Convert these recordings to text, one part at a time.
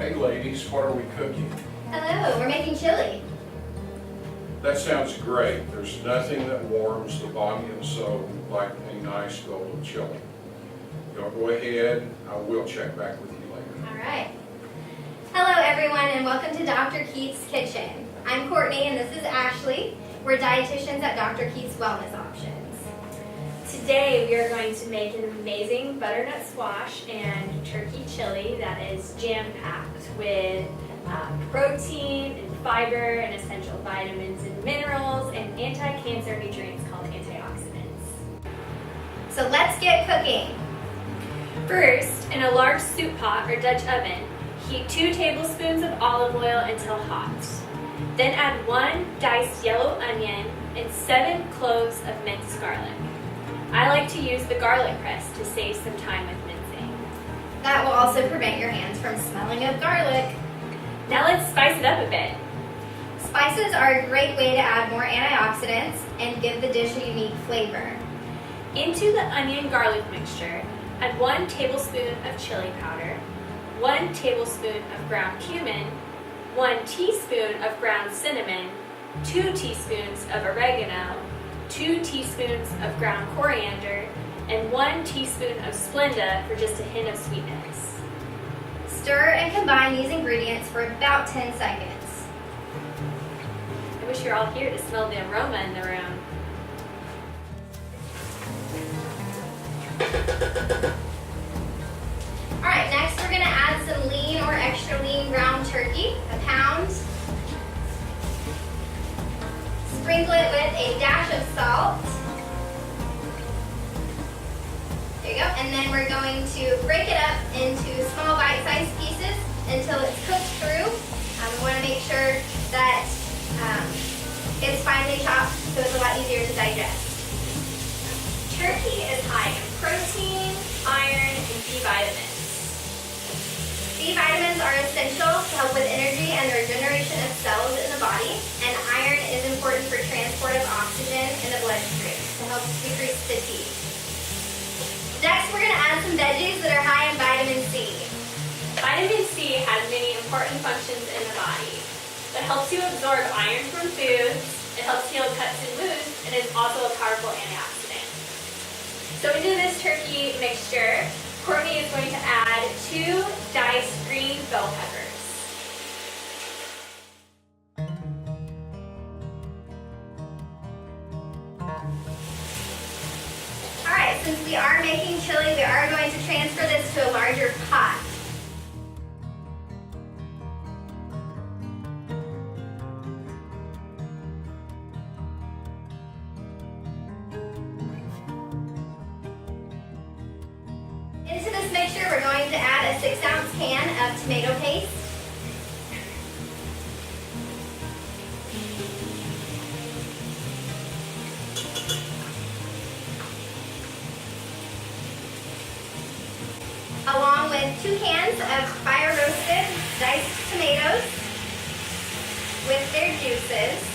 Hey ladies, what are we cooking? Hello, we're making chili. That sounds great. There's nothing that warms the body and soul like a nice golden chili. Y'all go ahead. I will check back with you later. All right. Hello everyone and welcome to Dr. Keith's Kitchen. I'm Courtney and this is Ashley. We're dietitians at Dr. Keith's Wellness Options. Today we are going to make an amazing butternut squash and turkey chili that is jam-packed with protein and fiber and essential vitamins and minerals and anti-cancer nutrients called antioxidants. So let's get cooking. First, in a large soup pot or Dutch oven, heat 2 tablespoons of olive oil until hot. Then add 1 diced yellow onion and 7 cloves of minced garlic. I like to use the garlic press to save some time with mincing. That will also prevent your hands from smelling of garlic. Now let's spice it up a bit. Spices are a great way to add more antioxidants and give the dish a unique flavor. Into the onion garlic mixture, add 1 tablespoon of chili powder, 1 tablespoon of ground cumin, 1 teaspoon of ground cinnamon, 2 teaspoons of oregano, 2 teaspoons of ground coriander, and 1 teaspoon of Splenda for just a hint of sweetness. Stir and combine these ingredients for about 10 seconds. I wish you were all here to smell the aroma in the room. Alright, next we're going to add some lean or extra lean ground turkey, a pound. Sprinkle it with a dash of salt. There you go. And then we're going to break it up into small bite-sized pieces until it's cooked through. We want to make sure that it's finely chopped so it's a lot easier to digest. Turkey is high in protein, iron, and B vitamins. B vitamins are essential to help with energy and the regeneration of cells in the body, and iron is important for transport of oxygen in the bloodstream to help decrease fatigue. Next, we're going to add some veggies that are high in vitamin C. Vitamin C has many important functions in the body. It helps you absorb iron from foods, it helps heal cuts and wounds, and is also a powerful antioxidant. So into this turkey mixture, Courtney is going to add 2 diced green bell peppers. Alright, since we are making chili, we are going to transfer this to a larger pot. Into this mixture, we're going to add a 6-ounce can of tomato paste. Along with 2 cans of fire-roasted diced tomatoes with their juices.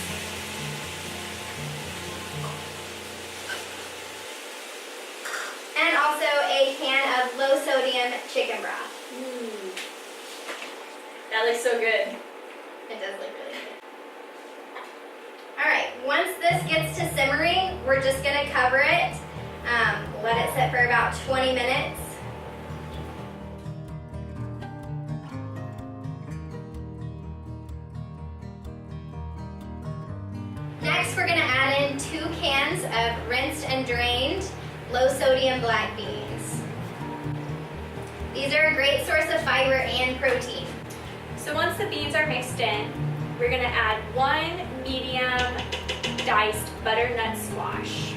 And also a can of low-sodium chicken broth. That looks so good. It does look really good. Alright, once this gets to simmering, we're just going to cover it. Let it sit for about 20 minutes. Next, we're going to add in 2 cans of rinsed and drained low-sodium black beans. These are a great source of fiber and protein. So once the beans are mixed in, we're going to add 1 medium diced butternut squash.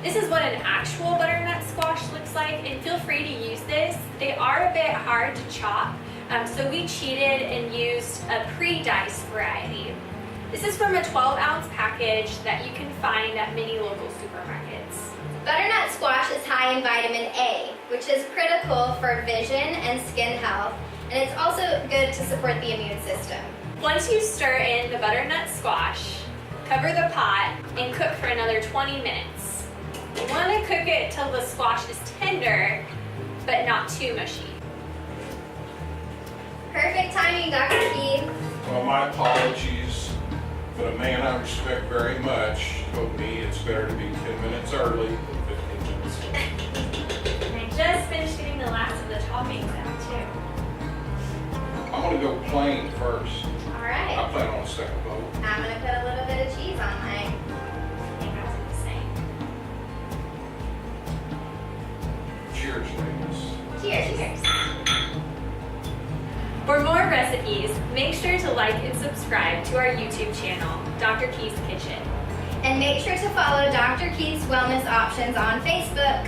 This is what an actual butternut squash looks like, and feel free to use this. They are a bit hard to chop, so we cheated and used a pre-diced variety. This is from a 12-ounce package that you can find at many local supermarkets. Butternut squash is high in vitamin A, which is critical for vision and skin health, and it's also good to support the immune system. Once you stir in the butternut squash, cover the pot and cook for another 20 minutes. You want to cook it till the squash is tender, but not too mushy. Perfect timing, Dr. Keith. Well, my apologies, but a man I respect very much told me it's better to be 10 minutes early than 15 minutes late. And I just finished getting the last of the toppings out too. I'm gonna go plain first. All I right. plan on a second vote. I'm gonna put a little bit of cheese on mine. I think I was the same. Cheers, ladies. Cheers. Cheers. For more recipes, make sure to like and subscribe to our YouTube channel, Dr. Keith's Kitchen. And make sure to follow Dr. Keith's Wellness Options on Facebook.